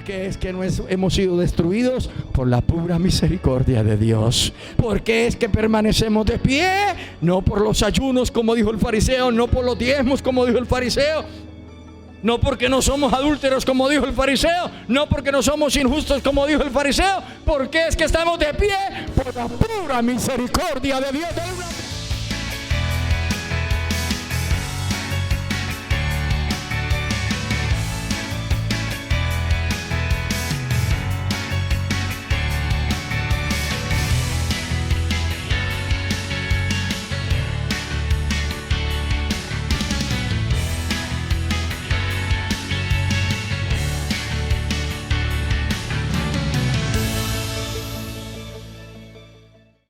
Porque es que no hemos sido destruidos por la pura misericordia de Dios. Porque es que permanecemos de pie, no por los ayunos como dijo el fariseo, no por los diezmos como dijo el fariseo, no porque no somos adúlteros como dijo el fariseo, no porque no somos injustos como dijo el fariseo, porque es que estamos de pie por la pura misericordia de Dios.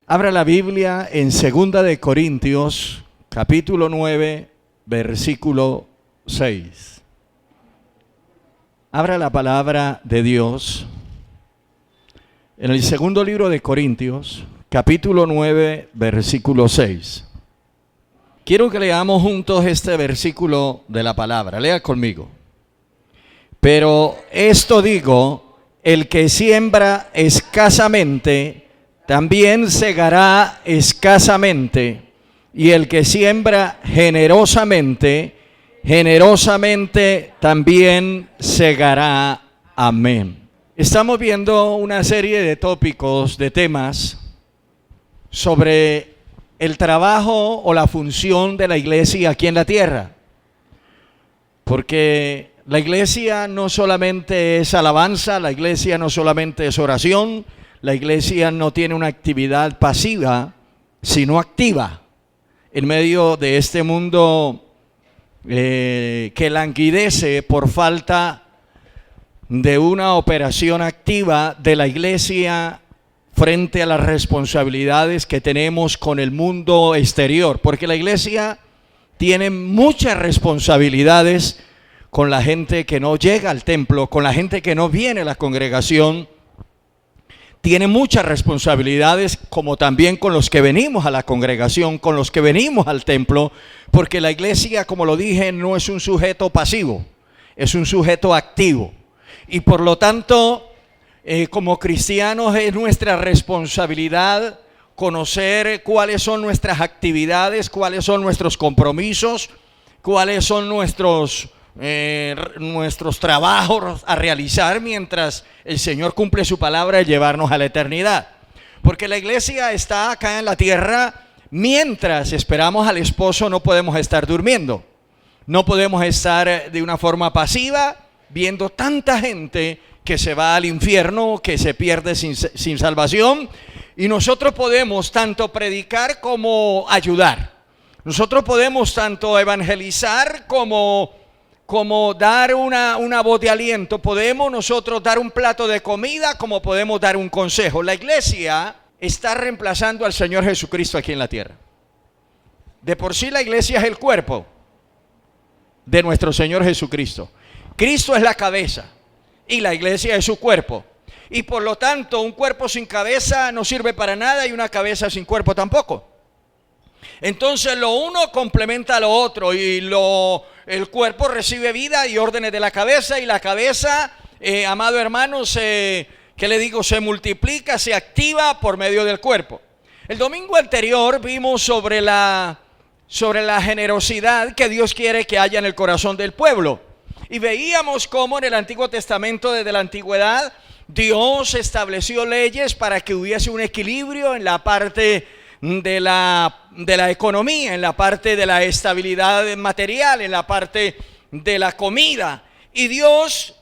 Abra la Biblia en 2 de Corintios, capítulo 9, versículo 6. Abra la palabra de Dios en el segundo libro de Corintios, capítulo 9, versículo 6. Quiero que leamos juntos este versículo de la palabra. Lea conmigo. Pero esto digo, el que siembra escasamente, también segará escasamente, y el que siembra generosamente, generosamente también segará. Amén. Estamos viendo una serie de tópicos, de temas sobre el trabajo o la función de la iglesia aquí en la tierra. Porque la iglesia no solamente es alabanza, la iglesia no solamente es oración, la iglesia no tiene una actividad pasiva, sino activa. En medio de este mundo que languidece por falta de una operación activa de la iglesia frente a las responsabilidades que tenemos con el mundo exterior. Porque la iglesia tiene muchas responsabilidades con la gente que no llega al templo, con la gente que no viene a la congregación. Tiene muchas responsabilidades, como también con los que venimos a la congregación, con los que venimos al templo, porque la iglesia, como lo dije, no es un sujeto pasivo, es un sujeto activo. Y por lo tanto, como cristianos es nuestra responsabilidad conocer cuáles son nuestras actividades, cuáles son nuestros compromisos, cuáles son nuestros trabajos a realizar mientras el Señor cumple su palabra de llevarnos a la eternidad. Porque la iglesia está acá en la tierra, mientras esperamos al esposo no podemos estar durmiendo, no podemos estar de una forma pasiva viendo tanta gente que se va al infierno, que se pierde sin salvación, y nosotros podemos tanto predicar como ayudar, nosotros podemos tanto evangelizar como dar una voz de aliento, podemos nosotros dar un plato de comida, como podemos dar un consejo. La iglesia está reemplazando al Señor Jesucristo aquí en la tierra. De por sí la iglesia es el cuerpo de nuestro Señor Jesucristo. Cristo es la cabeza y la iglesia es su cuerpo. Y por lo tanto, un cuerpo sin cabeza no sirve para nada y una cabeza sin cuerpo tampoco. Entonces lo uno complementa a lo otro y el cuerpo recibe vida y órdenes de la cabeza, y la cabeza, amado hermano, ¿qué le digo? Se multiplica, se activa por medio del cuerpo. El domingo anterior vimos sobre la generosidad que Dios quiere que haya en el corazón del pueblo, y veíamos cómo en el Antiguo Testamento, desde la antigüedad, Dios estableció leyes para que hubiese un equilibrio en la parte de la economía, en la parte de la estabilidad material, en la parte de la comida. Y Dios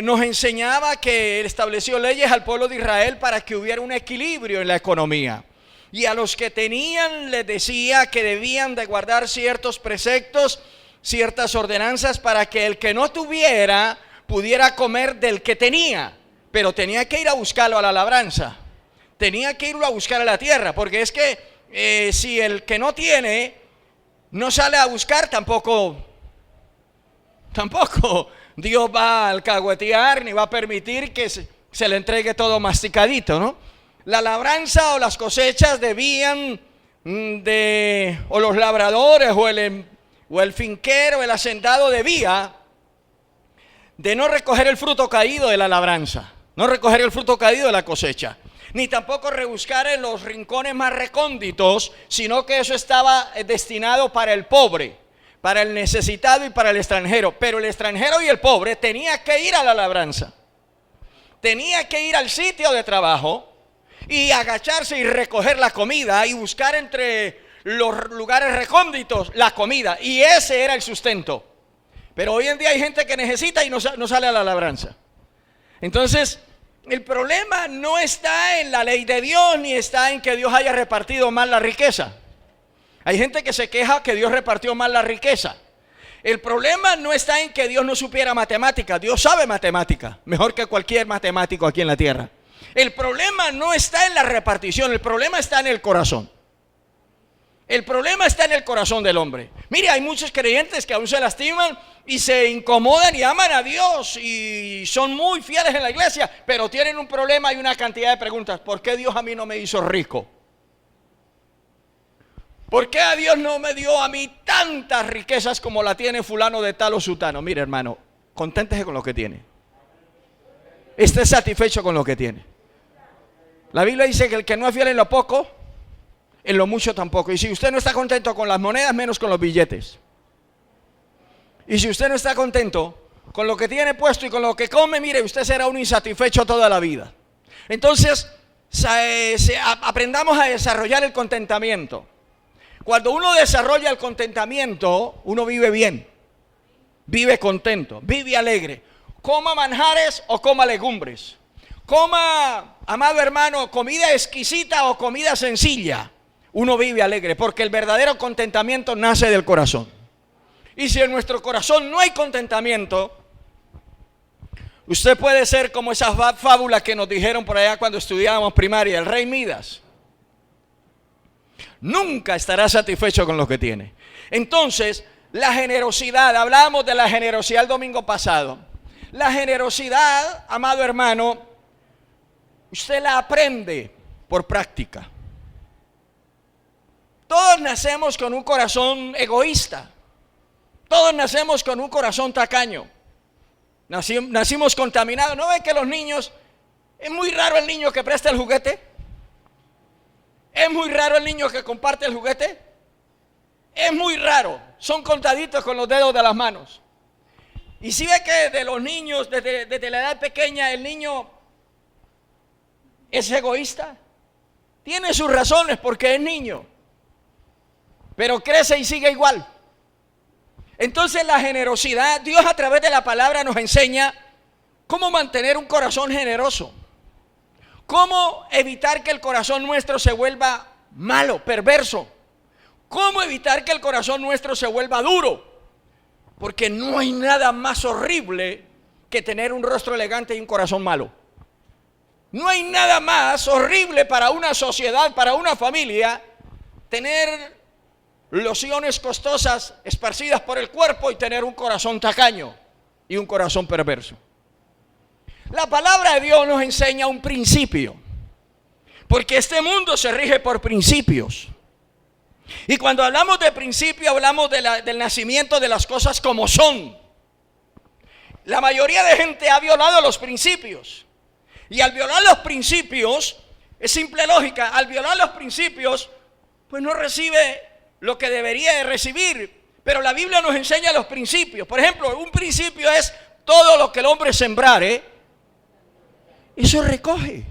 nos enseñaba que Él estableció leyes al pueblo de Israel para que hubiera un equilibrio en la economía. Y a los que tenían les decía que debían de guardar ciertos preceptos, ciertas ordenanzas, para que el que no tuviera pudiera comer del que tenía, pero tenía que ir a buscarlo a la labranza. Tenía que irlo a buscar a la tierra, porque es que si el que no tiene no sale a buscar, tampoco Dios va a alcahuetear ni va a permitir que se le entregue todo masticadito, ¿no? La labranza o las cosechas debían o los labradores o el finquero, el hacendado debía de no recoger el fruto caído de la labranza, no recoger el fruto caído de la cosecha, ni tampoco rebuscar en los rincones más recónditos, sino que eso estaba destinado para el pobre, para el necesitado y para el extranjero. Pero el extranjero y el pobre tenía que ir a la labranza, tenía que ir al sitio de trabajo y agacharse y recoger la comida y buscar entre los lugares recónditos la comida, y ese era el sustento. Pero hoy en día hay gente que necesita y no sale a la labranza. Entonces, el problema no está en la ley de Dios, ni está en que Dios haya repartido mal la riqueza. Hay gente que se queja que Dios repartió mal la riqueza. El problema no está en que Dios no supiera matemática. Dios sabe matemática, mejor que cualquier matemático aquí en la tierra. El problema no está en la repartición, el problema está en el corazón. El problema está en el corazón del hombre. Mire, hay muchos creyentes que aún se lastiman y se incomodan y aman a Dios y son muy fieles en la iglesia, pero tienen un problema y una cantidad de preguntas. ¿Por qué Dios a mí no me hizo rico? ¿Por qué a Dios no me dio a mí tantas riquezas como la tiene fulano de tal o sutano? Mire, hermano, conténtese con lo que tiene. Esté satisfecho con lo que tiene. La Biblia dice que el que no es fiel en lo poco, en lo mucho tampoco. Y si usted no está contento con las monedas, menos con los billetes. Y si usted no está contento con lo que tiene puesto y con lo que come, mire, usted será un insatisfecho toda la vida. Entonces, aprendamos a desarrollar el contentamiento. Cuando uno desarrolla el contentamiento, uno vive bien, vive contento, vive alegre. Coma manjares o coma legumbres. Coma, amado hermano, comida exquisita o comida sencilla. Uno vive alegre, porque el verdadero contentamiento nace del corazón. Y si en nuestro corazón no hay contentamiento, usted puede ser como esas fábulas que nos dijeron por allá cuando estudiábamos primaria, el rey Midas. Nunca estará satisfecho con lo que tiene. Entonces, la generosidad, hablábamos de la generosidad el domingo pasado. La generosidad, amado hermano, usted la aprende por práctica. Todos nacemos con un corazón egoísta. Todos nacemos con un corazón tacaño. Nacimos contaminados. ¿No ven que los niños, es muy raro el niño que presta el juguete? Es muy raro el niño que comparte el juguete. Es muy raro. Son contaditos con los dedos de las manos. Y si ve que de los niños, desde la edad pequeña, el niño es egoísta. Tiene sus razones porque es niño, pero crece y sigue igual. Entonces la generosidad, Dios a través de la palabra nos enseña cómo mantener un corazón generoso. Cómo evitar que el corazón nuestro se vuelva malo, perverso. Cómo evitar que el corazón nuestro se vuelva duro. Porque no hay nada más horrible que tener un rostro elegante y un corazón malo. No hay nada más horrible para una sociedad, para una familia, tener lociones costosas esparcidas por el cuerpo y tener un corazón tacaño y un corazón perverso. La palabra de Dios nos enseña un principio, porque este mundo se rige por principios. Y cuando hablamos de principio, hablamos del nacimiento de las cosas como son. La mayoría de gente ha violado los principios. Y al violar los principios, es simple lógica, al violar los principios, pues no recibe lo que debería de recibir. Pero la Biblia nos enseña los principios. Por ejemplo, un principio es todo lo que el hombre sembrare, eso recoge.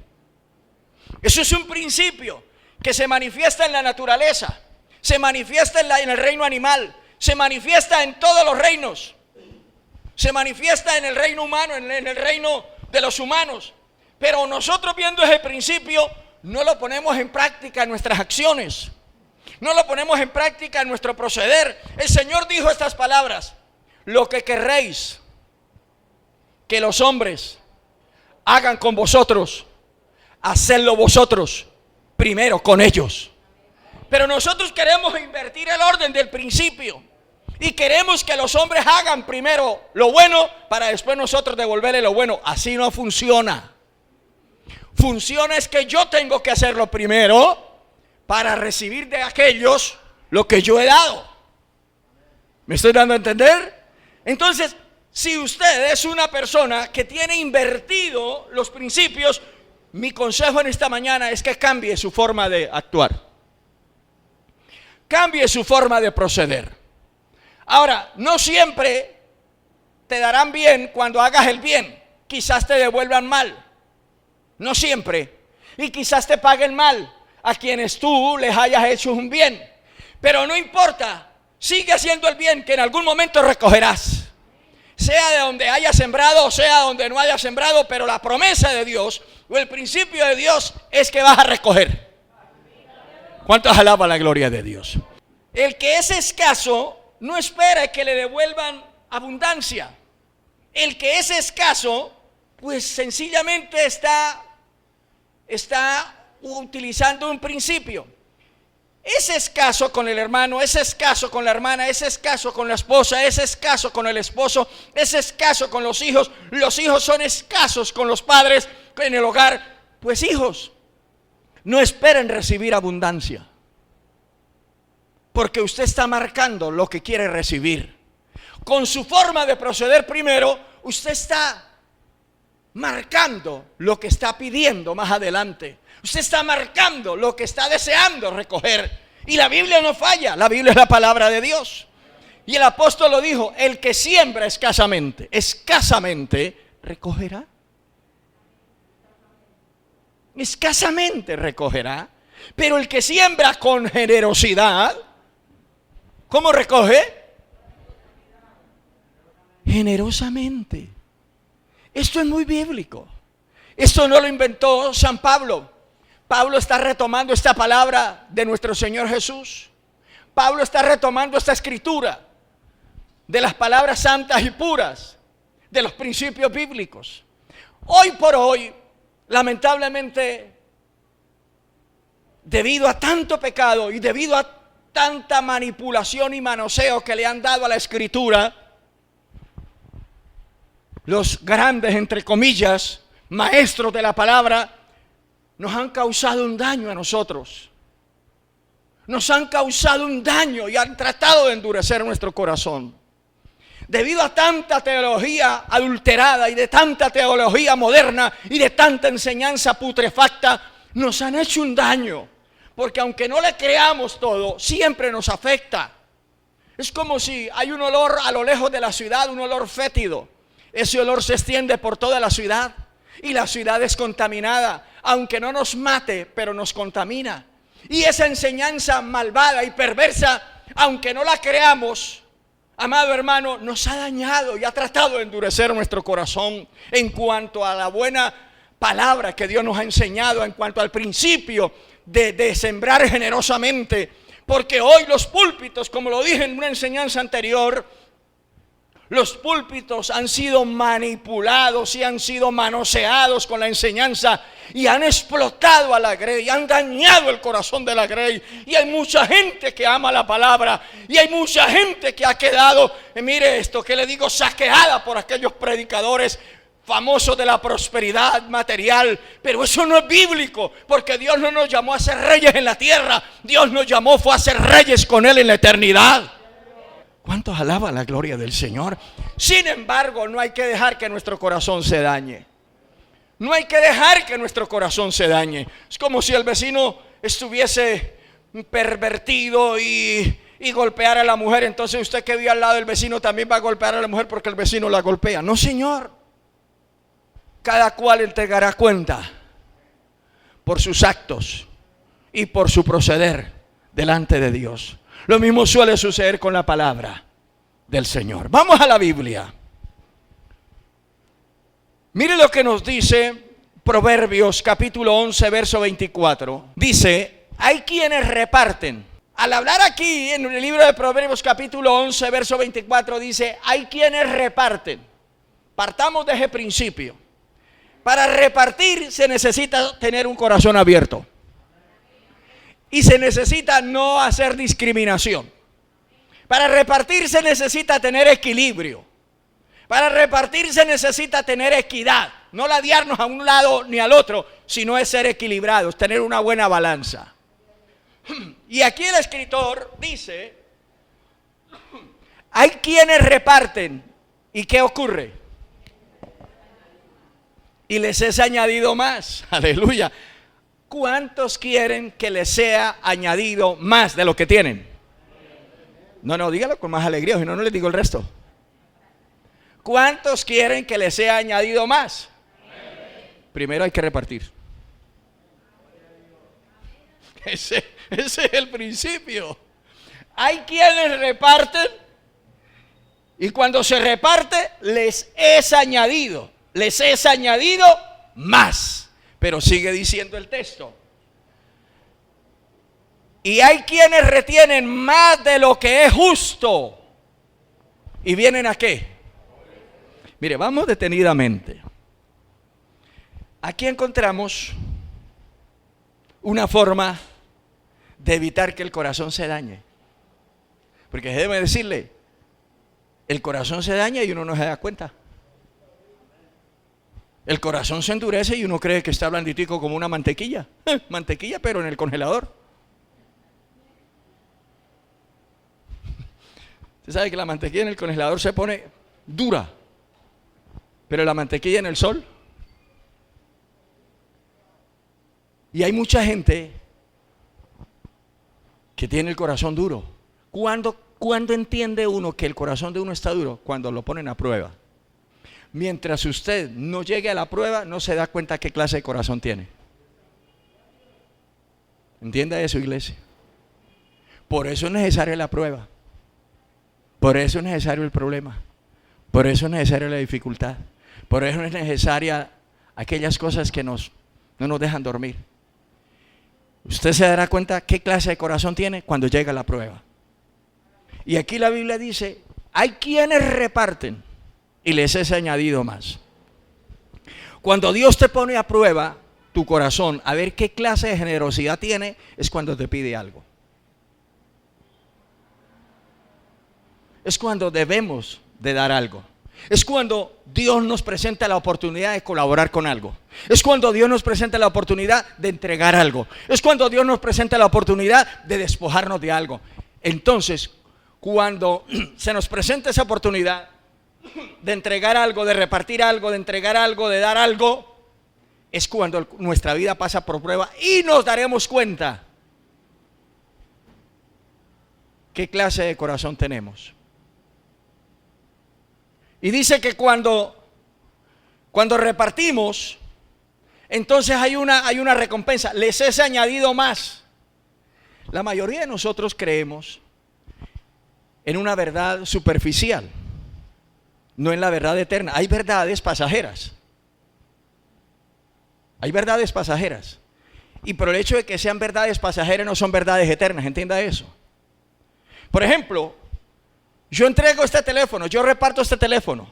Eso es un principio que se manifiesta en la naturaleza, se manifiesta en el reino animal, se manifiesta en todos los reinos, se manifiesta en el reino humano, en el reino de los humanos. Pero nosotros, viendo ese principio, no lo ponemos en práctica en nuestras acciones, no lo ponemos en práctica en nuestro proceder. El Señor dijo estas palabras: lo que querréis que los hombres hagan con vosotros, hacedlo vosotros primero con ellos. Pero nosotros queremos invertir el orden del principio y queremos que los hombres hagan primero lo bueno para después nosotros devolverle lo bueno. Así no funciona. Funciona es que yo tengo que hacerlo primero para recibir de aquellos lo que yo he dado. ¿Me estoy dando a entender? Entonces, Si usted es una persona que tiene invertido los principios, mi consejo en esta mañana es que cambie su forma de actuar. Cambie su forma de proceder. Ahora, no siempre te darán bien cuando hagas el bien. Quizás te devuelvan mal. No siempre. Y quizás te paguen mal a quienes tú les hayas hecho un bien. Pero no importa. Sigue haciendo el bien que en algún momento recogerás. Sea de donde hayas sembrado o sea donde no hayas sembrado, pero la promesa de Dios o el principio de Dios es que vas a recoger. ¿Cuántos alaban la gloria de Dios? El que es escaso no espera que le devuelvan abundancia. El que es escaso, pues sencillamente está utilizando un principio. Es escaso con el hermano, es escaso con la hermana, es escaso con la esposa, es escaso con el esposo, es escaso con los hijos son escasos con los padres en el hogar. Pues hijos, no esperen recibir abundancia, porque usted está marcando lo que quiere recibir. Con su forma de proceder primero, usted está marcando lo que está pidiendo más adelante. Usted está marcando lo que está deseando recoger. Y la Biblia no falla, la Biblia es la palabra de Dios. Y el apóstol lo dijo: el que siembra escasamente recogerá. Escasamente recogerá. Pero el que siembra con generosidad, ¿cómo recoge? Generosamente. Esto es muy bíblico. Esto no lo inventó San Pablo. Pablo está retomando esta palabra de nuestro Señor Jesús. Pablo está retomando esta escritura de las palabras santas y puras, de los principios bíblicos. Hoy por hoy, lamentablemente, debido a tanto pecado y debido a tanta manipulación y manoseo que le han dado a la escritura, los grandes, entre comillas, maestros de la palabra, nos han causado un daño a nosotros. Nos han causado un daño y han tratado de endurecer nuestro corazón. Debido a tanta teología adulterada y de tanta teología moderna y de tanta enseñanza putrefacta, nos han hecho un daño. Porque aunque no le creamos todo, siempre nos afecta. Es como si hay un olor a lo lejos de la ciudad, un olor fétido. Ese olor se extiende por toda la ciudad y la ciudad es contaminada. Aunque no nos mate, pero nos contamina. Y esa enseñanza malvada y perversa, aunque no la creamos, amado hermano, nos ha dañado y ha tratado de endurecer nuestro corazón en cuanto a la buena palabra que Dios nos ha enseñado, en cuanto al principio de sembrar generosamente. Porque hoy los púlpitos, como lo dije en una enseñanza anterior, los púlpitos han sido manipulados y han sido manoseados con la enseñanza y han explotado a la grey, han dañado el corazón de la grey. Y hay mucha gente que ama la palabra y hay mucha gente que ha quedado, mire esto que le digo, saqueada por aquellos predicadores famosos de la prosperidad material. Pero eso no es bíblico, porque Dios no nos llamó a ser reyes en la tierra. Dios nos llamó fue a ser reyes con Él en la eternidad. ¿Cuántos alaban la gloria del Señor? Sin embargo, no hay que dejar que nuestro corazón se dañe. No hay que dejar que nuestro corazón se dañe. Es como si el vecino estuviese pervertido y golpeara a la mujer. Entonces usted que vive al lado del vecino también va a golpear a la mujer porque el vecino la golpea. No, señor. Cada cual entregará cuenta por sus actos y por su proceder delante de Dios. Lo mismo suele suceder con la palabra del Señor. Vamos a la Biblia. Mire lo que nos dice Proverbios capítulo 11 verso 24. Dice: hay quienes reparten. Al hablar aquí en el libro de Proverbios capítulo 11 verso 24 dice: hay quienes reparten. Partamos de ese principio. Para repartir se necesita tener un corazón abierto. Y se necesita no hacer discriminación. Para repartir se necesita tener equilibrio. Para repartir se necesita tener equidad. No ladearnos a un lado ni al otro, sino es ser equilibrados, tener una buena balanza. Y aquí el escritor dice: hay quienes reparten ¿Y qué ocurre? Y les es añadido más. Aleluya. ¿Cuántos quieren que les sea añadido más de lo que tienen? No, dígalo con más alegría, si no, no les digo el resto. ¿Cuántos quieren que les sea añadido más? Primero hay que repartir. Ese es el principio. Hay quienes reparten y cuando se reparte les es añadido más. Pero sigue diciendo el texto. Y hay quienes retienen más de lo que es justo. ¿Y vienen a qué? Mire, vamos detenidamente. Aquí encontramos una forma de evitar que el corazón se dañe. Porque déjeme decirle, el corazón se daña y uno no se da cuenta. El corazón se endurece y uno cree que está blanditico como una mantequilla. Mantequilla, pero en el congelador. Usted sabe que la mantequilla en el congelador se pone dura, pero la mantequilla en el sol. Y hay mucha gente que tiene el corazón duro. ¿Cuándo entiende uno que el corazón de uno está duro? Cuando lo ponen a prueba. Mientras usted no llegue a la prueba, no se da cuenta qué clase de corazón tiene. ¿Entienda eso, iglesia? Por eso es necesaria la prueba. Por eso es necesario el problema. Por eso es necesaria la dificultad. Por eso es necesaria aquellas cosas que no nos dejan dormir. Usted se dará cuenta qué clase de corazón tiene cuando llega la prueba. Y aquí la Biblia dice, hay quienes reparten y les es añadido más. Cuando Dios te pone a prueba tu corazón, a ver qué clase de generosidad tiene, es cuando te pide algo. Es cuando debemos de dar algo. Es cuando Dios nos presenta la oportunidad de colaborar con algo. Es cuando Dios nos presenta la oportunidad de entregar algo. Es cuando Dios nos presenta la oportunidad de despojarnos de algo. Entonces, cuando se nos presenta esa oportunidad de entregar algo, de repartir algo, de entregar algo, de dar algo, es cuando nuestra vida pasa por prueba y nos daremos cuenta qué clase de corazón tenemos. Y dice que cuando repartimos, entonces hay una recompensa, les es añadido más. La mayoría de nosotros creemos en una verdad superficial, no en la verdad eterna. Hay verdades pasajeras. Hay verdades pasajeras. Y por el hecho de que sean verdades pasajeras no son verdades eternas, entienda eso. Por ejemplo, yo entrego este teléfono, yo reparto este teléfono.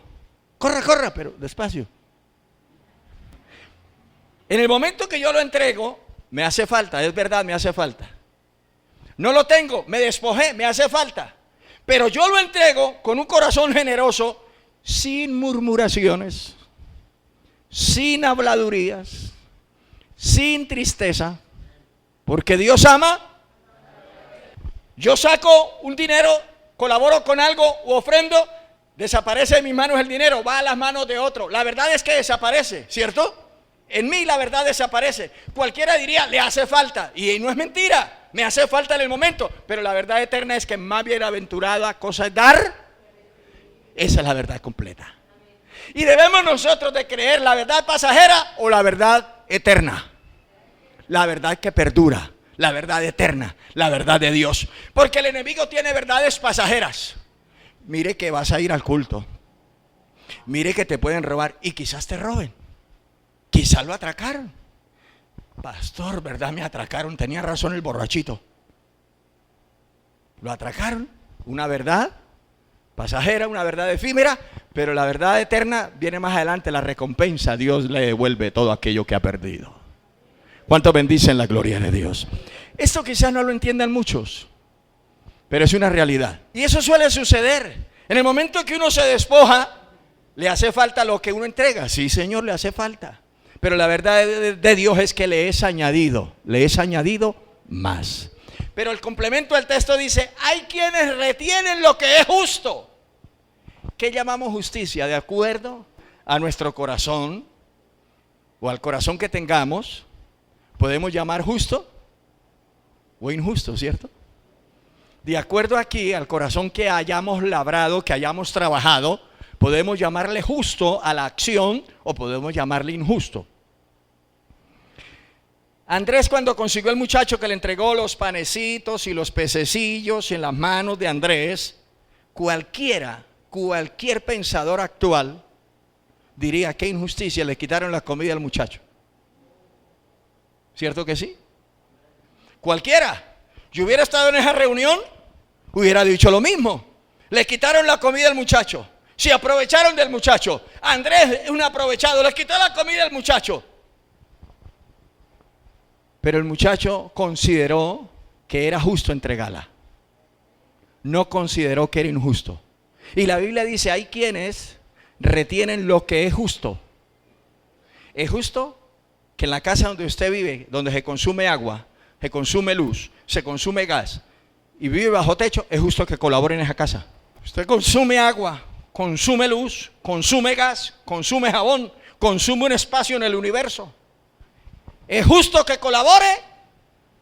Corra, pero despacio. En el momento que yo lo entrego, me hace falta, es verdad, me hace falta. No lo tengo, me despojé, me hace falta. Pero yo lo entrego con un corazón generoso, sin murmuraciones, sin habladurías, sin tristeza, porque Dios ama. Yo saco un dinero, colaboro con algo u ofrendo, desaparece de mis manos el dinero, va a las manos de otro. La verdad es que desaparece, ¿cierto? En mí la verdad desaparece. Cualquiera diría, le hace falta, y no es mentira, me hace falta en el momento, pero la verdad eterna es que más bienaventurada cosa es dar. Esa es la verdad completa. Y debemos nosotros de creer la verdad pasajera o la verdad eterna. La verdad que perdura, la verdad eterna, la verdad de Dios. Porque el enemigo tiene verdades pasajeras. Mire que vas a ir al culto. Mire que te pueden robar y quizás te roben. Quizás lo atracaron. Pastor, ¿verdad? Me atracaron. Tenía razón el borrachito. Lo atracaron. Una verdad pasajera, una verdad efímera, pero la verdad eterna viene más adelante. La recompensa, Dios le devuelve todo aquello que ha perdido. ¿Cuánto bendicen la gloria de Dios? Esto quizás no lo entiendan muchos, pero es una realidad. Y eso suele suceder. En el momento que uno se despoja, le hace falta lo que uno entrega. Sí, Señor, le hace falta. Pero la verdad de Dios es que le es añadido más. Pero el complemento del texto dice, hay quienes retienen lo que es justo ¿Qué llamamos justicia? De acuerdo a nuestro corazón o al corazón que tengamos, podemos llamar justo o injusto, ¿cierto? De acuerdo aquí al corazón que hayamos labrado, que hayamos trabajado, podemos llamarle justo a la acción o podemos llamarle injusto. Andrés, cuando consiguió el muchacho que le entregó los panecitos y los pececillos en las manos de Andrés, cualquier pensador actual diría: qué injusticia, le quitaron la comida al muchacho. ¿Cierto que sí? Cualquiera. Yo hubiera estado en esa reunión, hubiera dicho lo mismo. Le quitaron la comida al muchacho. Se aprovecharon del muchacho. Andrés es un aprovechado, le quitó la comida al muchacho. Pero el muchacho consideró que era justo entregarla. No consideró que era injusto. Y la Biblia dice: hay quienes retienen lo que es justo. Es justo que en la casa donde usted vive, donde se consume agua, se consume luz, se consume gas y vive bajo techo, es justo que colabore en esa casa. Usted consume agua, consume luz, consume gas, consume jabón, consume un espacio en el universo. ¿Es justo que colabore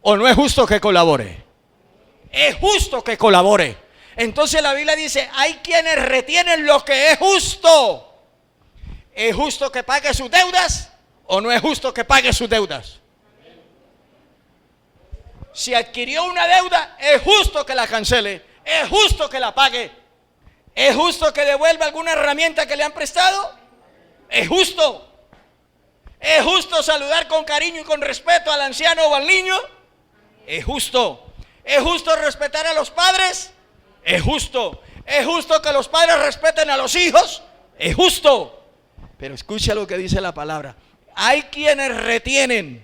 o no es justo que colabore? Es justo que colabore. Entonces la Biblia dice: hay quienes retienen lo que es justo. ¿Es justo que pague sus deudas o no es justo que pague sus deudas? Si adquirió una deuda, es justo que la cancele, es justo que la pague. ¿Es justo que devuelva alguna herramienta que le han prestado? Es justo. ¿Es justo saludar con cariño y con respeto al anciano o al niño? Es justo. ¿Es justo respetar a los padres? Es justo. ¿Es justo que los padres respeten a los hijos? Es justo. Pero escucha lo que dice la palabra: hay quienes retienen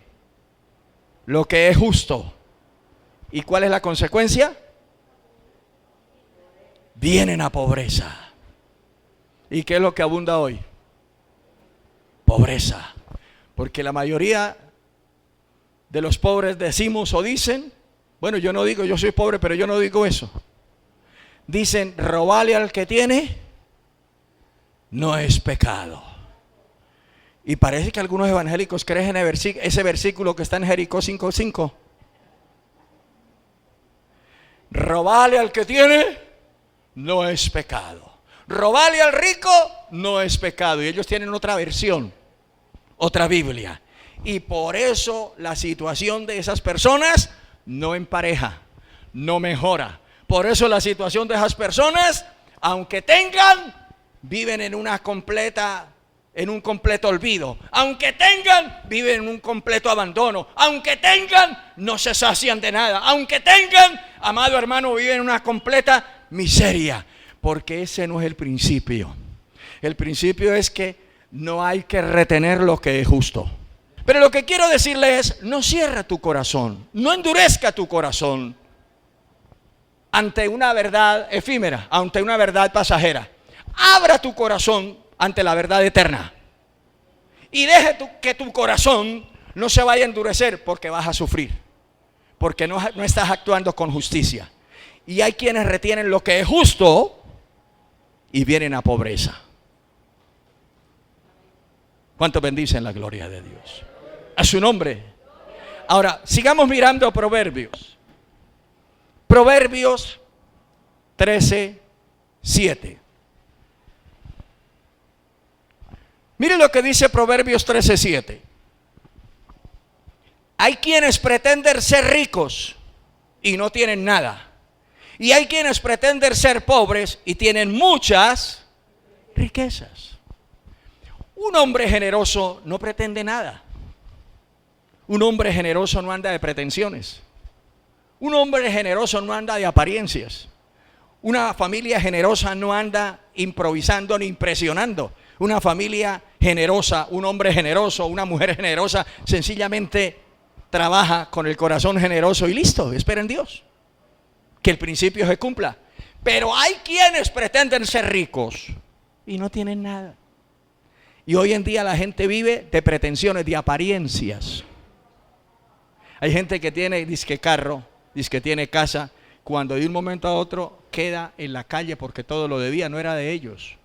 lo que es justo. ¿Y cuál es la consecuencia? Vienen a pobreza. ¿Y qué es lo que abunda hoy? Pobreza. Porque la mayoría de los pobres decimos o dicen, bueno, yo no digo, yo soy pobre, pero yo no digo eso. Dicen: robarle al que tiene no es pecado. Y parece que algunos evangélicos creen en ese versículo que está en Jericó 5:5. Robarle al que tiene no es pecado. Robarle al rico no es pecado. Y ellos tienen otra versión, otra Biblia. Y por eso la situación de esas personas no empareja, no mejora. Por eso la situación de esas personas, aunque tengan, viven en un completo olvido. Aunque tengan, viven en un completo abandono. Aunque tengan, no se sacian de nada. Aunque tengan, amado hermano, viven en una completa miseria. Porque ese no es el principio. El principio es que no hay que retener lo que es justo. Pero lo que quiero decirle es: no cierra tu corazón, no endurezca tu corazón ante una verdad efímera, ante una verdad pasajera. Abra tu corazón ante la verdad eterna. Y deje que tu corazón no se vaya a endurecer, porque vas a sufrir. Porque no estás actuando con justicia. Y hay quienes retienen lo que es justo y vienen a pobreza. ¿Cuántos bendicen la gloria de Dios? A su nombre. Ahora, sigamos mirando Proverbios. Proverbios 13:7. Mire lo que dice Proverbios 13:7. Hay quienes pretenden ser ricos y no tienen nada. Y hay quienes pretenden ser pobres y tienen muchas riquezas. Un hombre generoso no pretende nada. Un hombre generoso no anda de pretensiones. Un hombre generoso no anda de apariencias. Una familia generosa no anda improvisando ni impresionando. Una familia generosa, un hombre generoso, una mujer generosa, sencillamente trabaja con el corazón generoso y listo, espera en Dios que el principio se cumpla. Pero hay quienes pretenden ser ricos y no tienen nada. Y hoy en día la gente vive de pretensiones, de apariencias. Hay gente que tiene disque carro, disque tiene casa, cuando de un momento a otro queda en la calle porque todo lo debía, no era de ellos.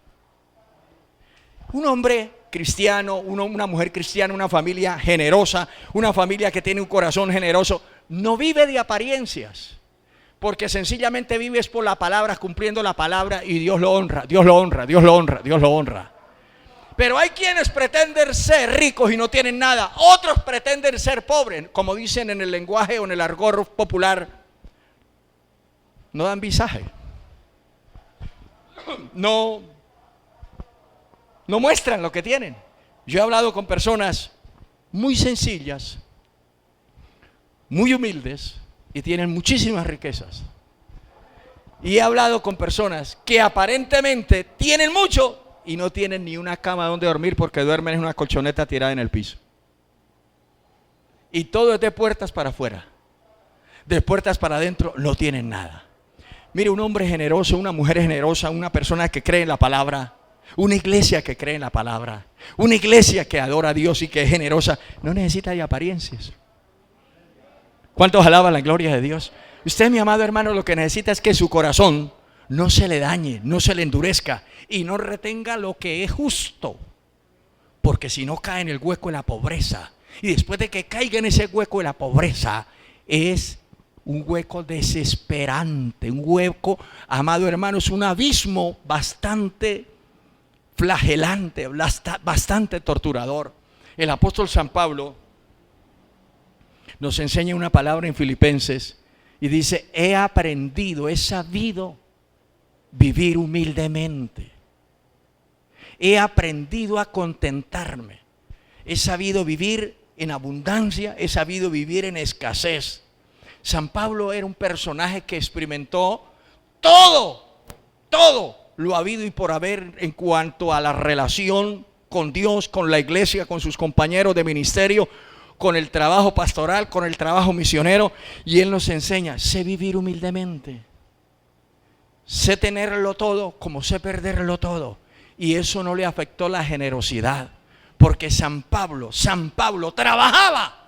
Un hombre cristiano, una mujer cristiana, una familia generosa, una familia que tiene un corazón generoso, no vive de apariencias, porque sencillamente vives por la palabra, cumpliendo la palabra, y Dios lo honra, Dios lo honra, Dios lo honra, Dios lo honra. Pero hay quienes pretenden ser ricos y no tienen nada. Otros pretenden ser pobres, como dicen en el lenguaje o en el argot popular, no dan visaje, no muestran lo que tienen. Yo he hablado con personas muy sencillas, muy humildes, y tienen muchísimas riquezas. Y he hablado con personas que aparentemente tienen mucho y no tienen ni una cama donde dormir, porque duermen en una colchoneta tirada en el piso. Y todo es de puertas para afuera, de puertas para adentro no tienen nada. Mire, un hombre generoso, una mujer generosa, una persona que cree en la palabra, una iglesia que cree en la palabra, una iglesia que adora a Dios y que es generosa, no necesita de apariencias. ¿Cuántos alaban la gloria de Dios? Usted, mi amado hermano, lo que necesita es que su corazón no se le dañe, no se le endurezca y no retenga lo que es justo, porque si no cae en el hueco de la pobreza, y después de que caiga en ese hueco de la pobreza, es un hueco desesperante, un hueco, amado hermano, es un abismo bastante flagelante, bastante torturador. El apóstol San Pablo nos enseña una palabra en Filipenses y dice: he aprendido, he sabido vivir humildemente, he aprendido a contentarme, he sabido vivir en abundancia, he sabido vivir en escasez. San Pablo era un personaje que experimentó todo lo habido y por haber en cuanto a la relación con Dios, con la iglesia, con sus compañeros de ministerio, con el trabajo pastoral, con el trabajo misionero. Y él nos enseña: sé vivir humildemente, sé tenerlo todo como sé perderlo todo. Y eso no le afectó la generosidad, porque San Pablo trabajaba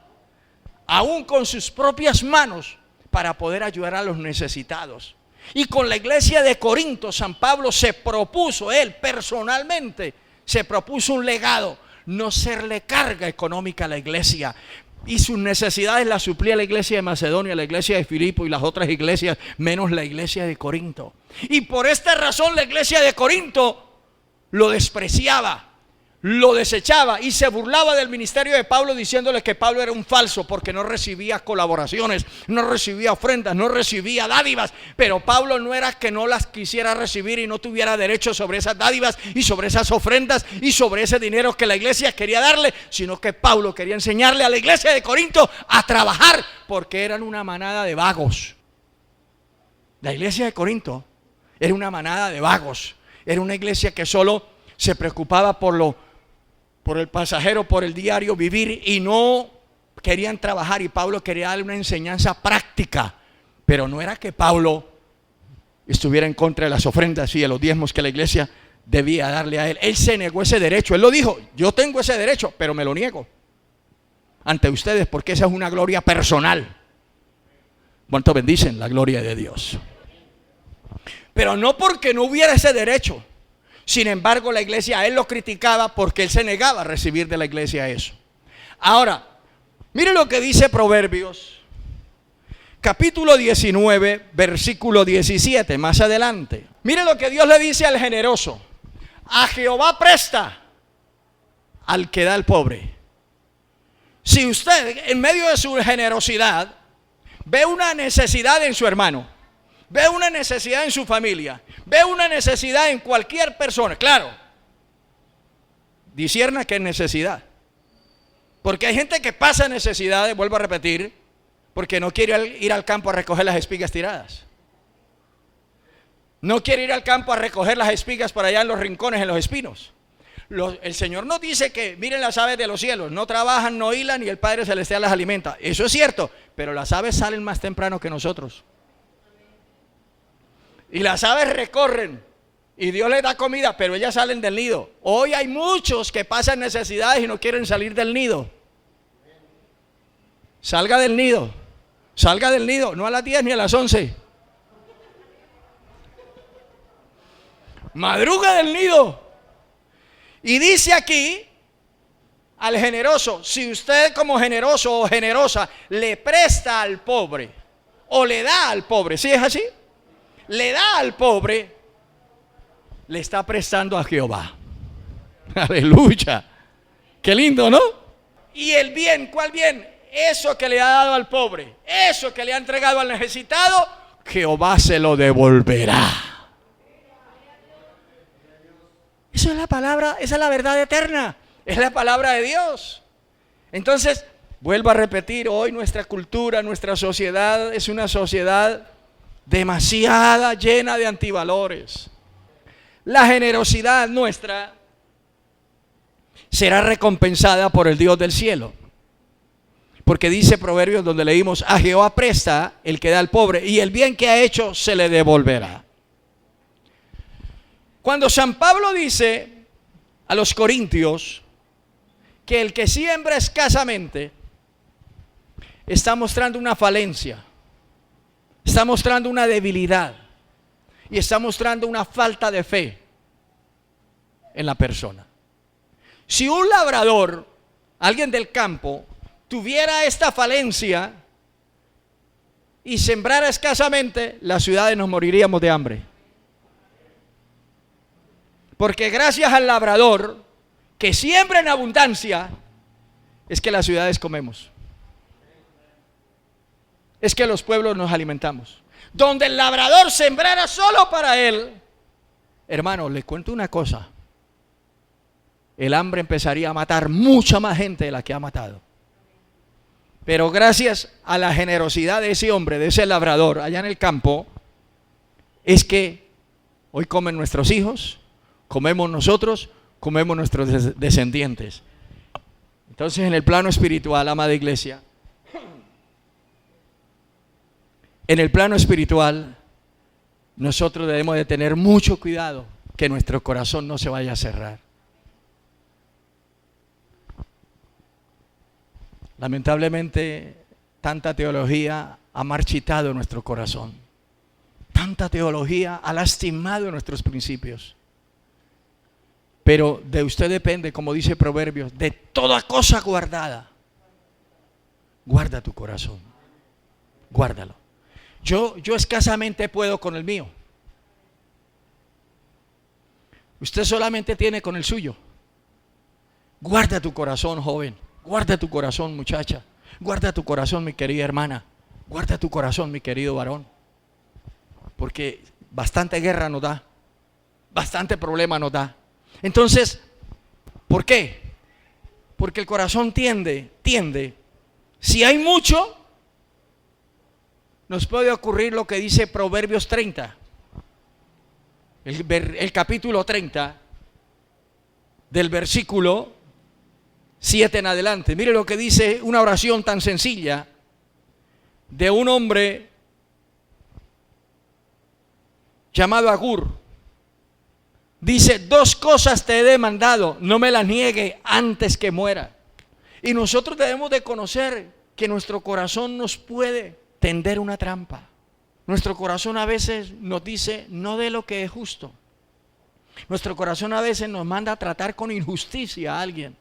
aún con sus propias manos para poder ayudar a los necesitados. Y con la iglesia de Corinto, San Pablo se propuso, él personalmente se propuso un legado: no serle carga económica a la iglesia. Y sus necesidades las suplía la iglesia de Macedonia, la iglesia de Filipo y las otras iglesias, menos la iglesia de Corinto. Y por esta razón la iglesia de Corinto lo despreciaba, lo desechaba y se burlaba del ministerio de Pablo, diciéndole que Pablo era un falso porque no recibía colaboraciones, no recibía ofrendas, no recibía dádivas. Pero Pablo no era que no las quisiera recibir y no tuviera derecho sobre esas dádivas y sobre esas ofrendas y sobre ese dinero que la iglesia quería darle, sino que Pablo quería enseñarle a la iglesia de Corinto a trabajar, porque eran una manada de vagos. La iglesia de Corinto era una manada de vagos, era una iglesia que solo se preocupaba por el pasajero, por el diario vivir, y no querían trabajar. Y Pablo quería darle una enseñanza práctica, pero no era que Pablo estuviera en contra de las ofrendas y de los diezmos que la iglesia debía darle a él. Él se negó ese derecho, él lo dijo: yo tengo ese derecho, pero me lo niego ante ustedes porque esa es una gloria personal. ¿Cuánto bendicen la gloria de Dios? Pero no porque no hubiera ese derecho. Sin embargo, la iglesia a él lo criticaba porque él se negaba a recibir de la iglesia eso. Ahora, mire lo que dice Proverbios, capítulo 19, versículo 17, más adelante. Mire lo que Dios le dice al generoso: a Jehová presta al que da al pobre. Si usted en medio de su generosidad ve una necesidad en su hermano, ve una necesidad en su familia, ve una necesidad en cualquier persona, claro, discierna qué necesidad. Porque hay gente que pasa necesidades, vuelvo a repetir, porque no quiere ir al campo a recoger las espigas tiradas. No quiere ir al campo a recoger las espigas por allá en los rincones, en los espinos. El Señor nos dice que miren las aves de los cielos, no trabajan, no hilan y el Padre Celestial las alimenta. Eso es cierto, pero las aves salen más temprano que nosotros. Y las aves recorren y Dios les da comida, pero ellas salen del nido. Hoy hay muchos que pasan necesidades y no quieren salir del nido. Salga del nido, no a las 10 ni a las 11. Madruga del nido Y dice aquí al generoso, si usted como generoso o generosa le presta al pobre o le da al pobre, ¿sí es así? Le da al pobre, le está prestando a Jehová. Aleluya. Qué lindo, ¿no? Y el bien, ¿cuál bien? Eso que le ha dado al pobre, eso que le ha entregado al necesitado, Jehová se lo devolverá. Eso es la palabra, esa es la verdad eterna, es la palabra de Dios. Entonces, vuelvo a repetir, hoy nuestra cultura, nuestra sociedad es una sociedad demasiada llena de antivalores. La generosidad nuestra será recompensada por el Dios del cielo. Porque dice Proverbios donde leímos, a Jehová presta el que da al pobre y el bien que ha hecho se le devolverá. Cuando San Pablo dice a los corintios que el que siembra escasamente está mostrando una falencia, está mostrando una debilidad y está mostrando una falta de fe en la persona. Si un labrador, alguien del campo, tuviera esta falencia y sembrara escasamente, las ciudades nos moriríamos de hambre. Porque gracias al labrador que siembra en abundancia, es que las ciudades comemos. Es que los pueblos nos alimentamos. Donde el labrador sembrara solo para él, hermano, les cuento una cosa. El hambre empezaría a matar mucha más gente de la que ha matado. Pero gracias a la generosidad de ese hombre, de ese labrador allá en el campo, es que hoy comen nuestros hijos, comemos nosotros, comemos nuestros descendientes. Entonces, en el plano espiritual, amada iglesia, en el plano espiritual, nosotros debemos de tener mucho cuidado que nuestro corazón no se vaya a cerrar. Lamentablemente, tanta teología ha marchitado nuestro corazón. Tanta teología ha lastimado nuestros principios. Pero de usted depende, como dice Proverbios, de toda cosa guardada. Guarda tu corazón. Guárdalo. Yo escasamente puedo con el mío. Usted solamente tiene con el suyo. Guarda tu corazón, joven. Guarda tu corazón, muchacha. Guarda tu corazón, mi querida hermana. Guarda tu corazón, mi querido varón. Porque bastante guerra nos da. Bastante problema nos da. Entonces, ¿por qué? Porque el corazón tiende. Si hay mucho, nos puede ocurrir lo que dice Proverbios 30. El capítulo 30 del versículo 7 en adelante. Mire lo que dice una oración tan sencilla de un hombre llamado Agur. Dice, 2 cosas te he demandado, no me las niegue antes que muera. Y nosotros debemos de conocer que nuestro corazón nos puede tender una trampa. Nuestro corazón a veces nos dice, no de lo que es justo. Nuestro corazón a veces nos manda a tratar con injusticia a alguien.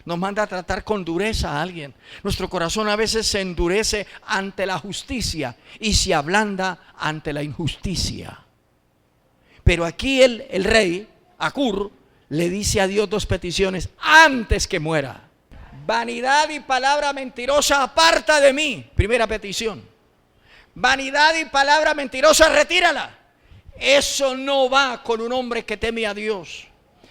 Nos manda a tratar con dureza a alguien. Nuestro corazón a veces se endurece ante la justicia y se ablanda ante la injusticia. Pero aquí el rey, Agur, le dice a Dios 2 peticiones antes que muera. Vanidad y palabra mentirosa aparta de mí. Primera petición. Vanidad y palabra mentirosa retírala. Eso no va con un hombre que teme a Dios.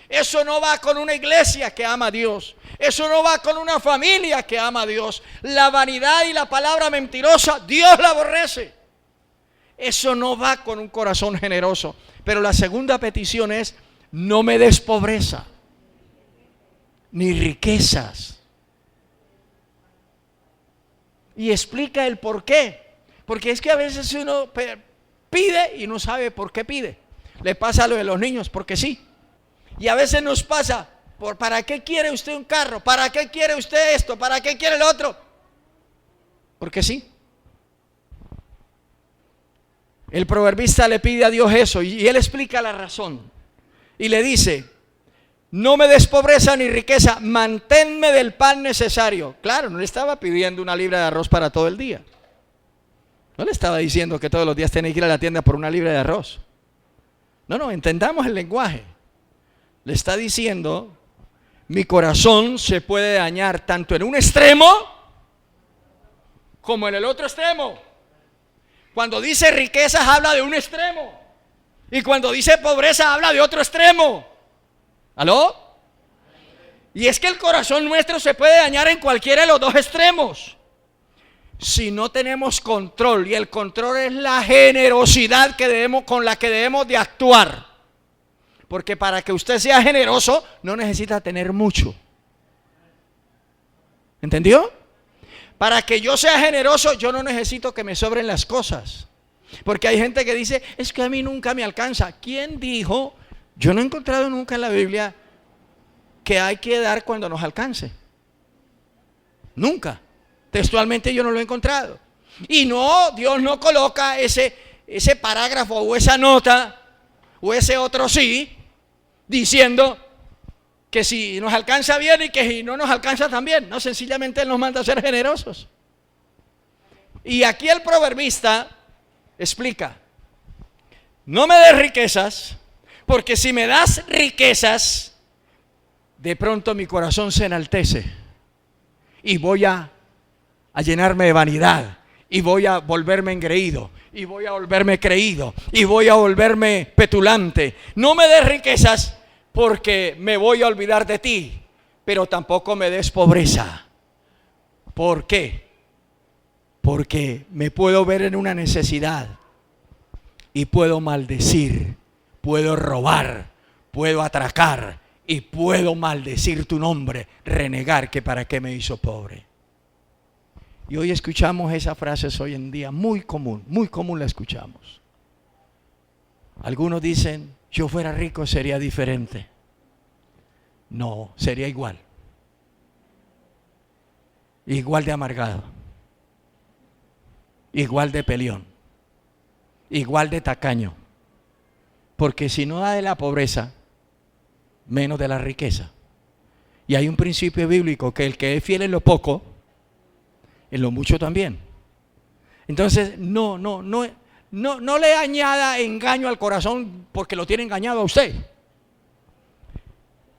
Eso no va con una iglesia que ama a Dios. Eso no va con una familia que ama a Dios. La vanidad y la palabra mentirosa, Dios la aborrece. Eso no va con un corazón generoso. Pero la segunda petición es, no me des pobreza, ni riquezas. Y explica el por qué. Porque es que a veces uno pide y no sabe por qué pide. Le pasa lo de los niños, porque sí. Y a veces nos pasa, ¿para qué quiere usted un carro? ¿Para qué quiere usted esto? ¿Para qué quiere lo otro? Porque sí. El proverbista le pide a Dios eso y él explica la razón. Y le dice, No me des pobreza ni riqueza, manténme del pan necesario. Claro, no le estaba pidiendo una libra de arroz para todo el día. No le estaba diciendo que todos los días tenía que ir a la tienda por una libra de arroz. No, entendamos el lenguaje. Le está diciendo, mi corazón se puede dañar tanto en un extremo como en el otro extremo. Cuando dice riquezas habla de un extremo, y cuando dice pobreza habla de otro extremo. ¿Aló? Y es que el corazón nuestro se puede dañar en cualquiera de los dos extremos si no tenemos control, y el control es la generosidad con la que debemos de actuar. Porque para que usted sea generoso no necesita tener mucho. ¿Entendió? Para que yo sea generoso yo no necesito que me sobren las cosas. Porque hay gente que dice, es que a mí nunca me alcanza. ¿Quién dijo? Yo no he encontrado nunca en la Biblia que hay que dar cuando nos alcance. Nunca. Textualmente yo no lo he encontrado. Y no, Dios no coloca ese parágrafo o esa nota o ese otro sí, diciendo que si nos alcanza bien y que si no nos alcanza también. No, sencillamente Él nos manda a ser generosos. Y aquí el proverbista explica, no me des riquezas, porque si me das riquezas, de pronto mi corazón se enaltece y voy a llenarme de vanidad, y voy a volverme engreído, y voy a volverme creído, y voy a volverme petulante. No me des riquezas porque me voy a olvidar de ti, pero tampoco me des pobreza. ¿Por qué? Porque me puedo ver en una necesidad y puedo maldecir, puedo robar, puedo atracar y puedo maldecir tu nombre, renegar que para qué me hizo pobre. Y hoy escuchamos esas frases hoy en día, muy común la escuchamos. Algunos dicen, yo fuera rico sería diferente. No, sería igual. Igual de amargado. Igual de peleón. Igual de tacaño. Porque si no da de la pobreza, menos de la riqueza. Y hay un principio bíblico que el que es fiel en lo poco, en lo mucho también. Entonces no le añada engaño al corazón porque lo tiene engañado a usted.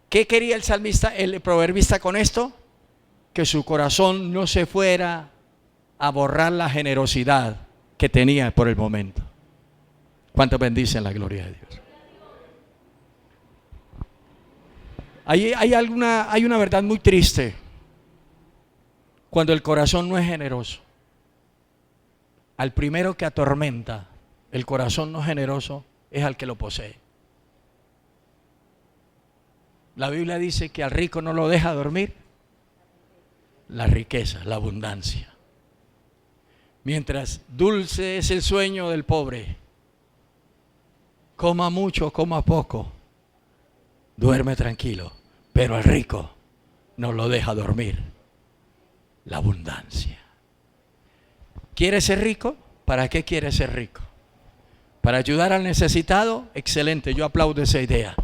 ¿Qué quería el salmista, el proverbista con esto? Que su corazón no se fuera a borrar la generosidad que tenía por el momento. ¿Cuántos bendicen la gloria de Dios? Hay una verdad muy triste cuando el corazón no es generoso. Al primero que atormenta el corazón no generoso es al que lo posee. La Biblia dice que al rico no lo deja dormir la riqueza, la abundancia. Mientras dulce es el sueño del pobre, coma mucho, coma poco, duerme tranquilo, pero al rico no lo deja dormir la abundancia. ¿Quiere ser rico? ¿Para qué quiere ser rico? ¿Para ayudar al necesitado? Excelente, yo aplaudo esa idea.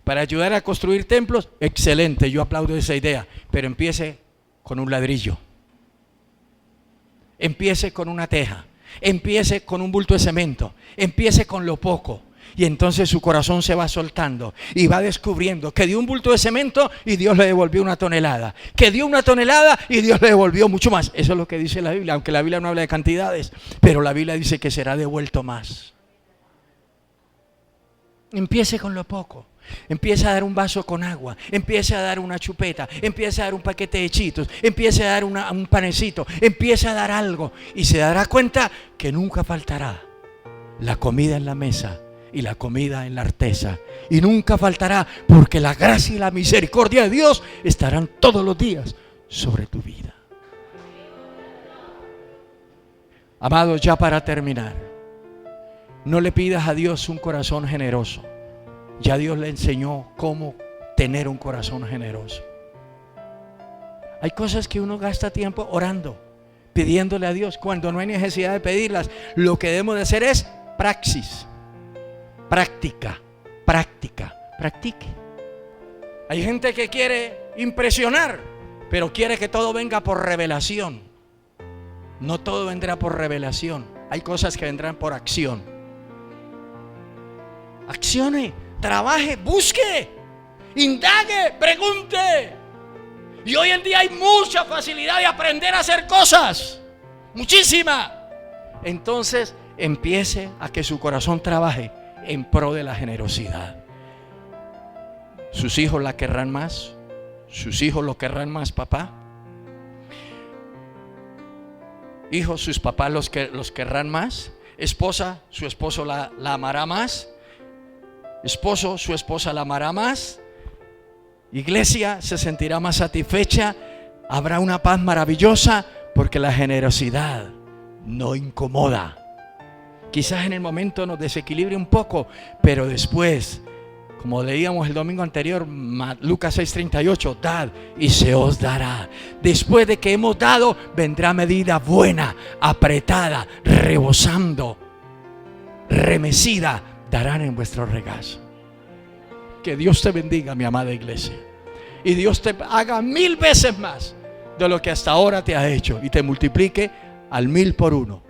¿Para ayudar a construir templos? Excelente, yo aplaudo esa idea. Pero empiece con un ladrillo. Empiece con una teja. Empiece con un bulto de cemento. Empiece con lo poco. Y entonces su corazón se va soltando y va descubriendo que dio un bulto de cemento y Dios le devolvió 1 tonelada. Que dio 1 tonelada y Dios le devolvió mucho más. Eso es lo que dice la Biblia, aunque la Biblia no habla de cantidades, pero la Biblia dice que será devuelto más. Empiece con lo poco. Empieza a dar un vaso con agua, empiece a dar una chupeta, empiece a dar un paquete de chitos, empiece a dar un panecito, empiece a dar algo y se dará cuenta que nunca faltará la comida en la mesa y la comida en la artesa, y nunca faltará, porque la gracia y la misericordia de Dios estarán todos los días sobre tu vida. Amados, ya para terminar, no le pidas a Dios un corazón generoso. Ya Dios le enseñó cómo tener un corazón generoso. Hay cosas que uno gasta tiempo orando, pidiéndole a Dios, cuando no hay necesidad de pedirlas. Lo que debemos de hacer es praxis, práctica, practique. Hay gente que quiere impresionar, pero quiere que todo venga por revelación. No todo vendrá por revelación. Hay cosas que vendrán por acción. Accione, trabaje, busque, indague, pregunte. Y hoy en día hay mucha facilidad de aprender a hacer cosas. Muchísima. Entonces empiece a que su corazón trabaje en pro de la generosidad. Sus hijos la querrán más. Sus hijos lo querrán más, papá. Hijos, sus papás los querrán más. Esposa, su esposo la amará más. Esposo, su esposa la amará más. Iglesia se sentirá más satisfecha. Habrá una paz maravillosa, porque la generosidad no incomoda. Quizás en el momento nos desequilibre un poco, pero después, como leíamos el domingo anterior, Lucas 6:38, dad y se os dará. Después de que hemos dado, vendrá medida buena, apretada, rebosando, remecida, darán en vuestro regazo. Que Dios te bendiga, mi amada iglesia, y Dios te haga 1000 veces más de lo que hasta ahora te ha hecho, y te multiplique al 1000 por 1.